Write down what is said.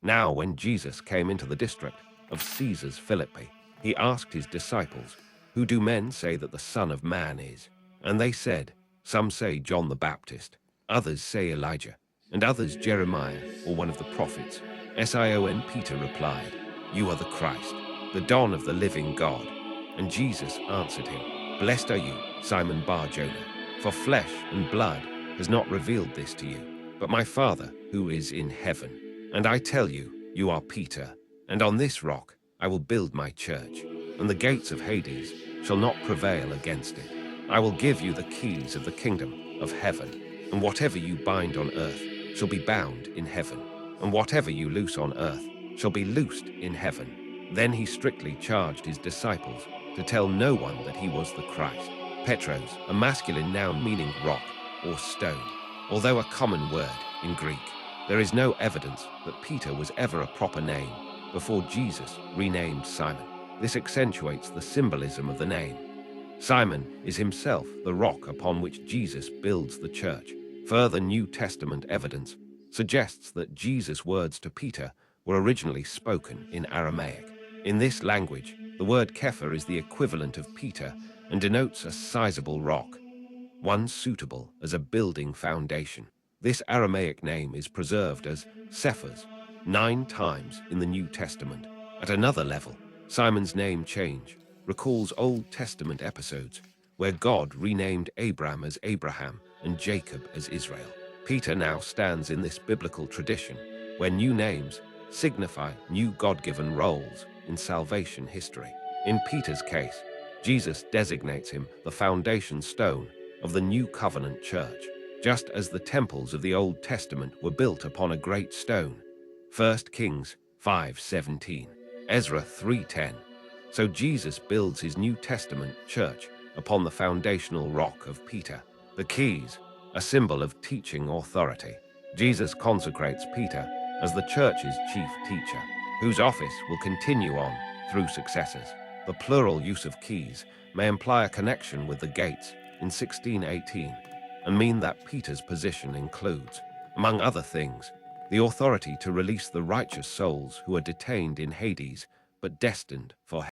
Now, when Jesus came into the district of Caesar's Philippi, he asked his disciples, "Who do men say that the Son of Man is?" And they said, "Some say John the Baptist, others say Elijah, and others Jeremiah or one of the prophets." Simon Peter replied, "You are the Christ, the Don of the living God." And Jesus answered him, "Blessed are you, Simon Bar-Jonah, for flesh and blood has not revealed this to you, but my Father who is in heaven. And I tell you, you are Peter, and on this rock I will build my church, and the gates of Hades shall not prevail against it. I will give you the keys of the kingdom of heaven, and whatever you bind on earth shall be bound in heaven, and whatever you loose on earth shall be loosed in heaven." Then he strictly charged his disciples to tell no one that he was the Christ. Petros, a masculine noun meaning rock or stone, although a common word in Greek. There is no evidence that Peter was ever a proper name before Jesus renamed Simon. This accentuates the symbolism of the name. Simon is himself the rock upon which Jesus builds the church. Further New Testament evidence suggests that Jesus' words to Peter were originally spoken in Aramaic. In this language, the word Kepha is the equivalent of Peter and denotes a sizable rock, one suitable as a building foundation. This Aramaic name is preserved as Cephas 9 times in the New Testament. At another level, Simon's name change recalls Old Testament episodes where God renamed Abram as Abraham and Jacob as Israel. Peter now stands in this biblical tradition where new names signify new God-given roles in salvation history. In Peter's case, Jesus designates him the foundation stone of the New Covenant Church, just as the temples of the Old Testament were built upon a great stone. 1 Kings 5:17, Ezra 3:10. So Jesus builds his New Testament church upon the foundational rock of Peter. The keys, a symbol of teaching authority. Jesus consecrates Peter as the church's chief teacher, whose office will continue on through successors. The plural use of keys may imply a connection with the gates in 1618 and mean that Peter's position includes, among other things, the authority to release the righteous souls who are detained in Hades but destined for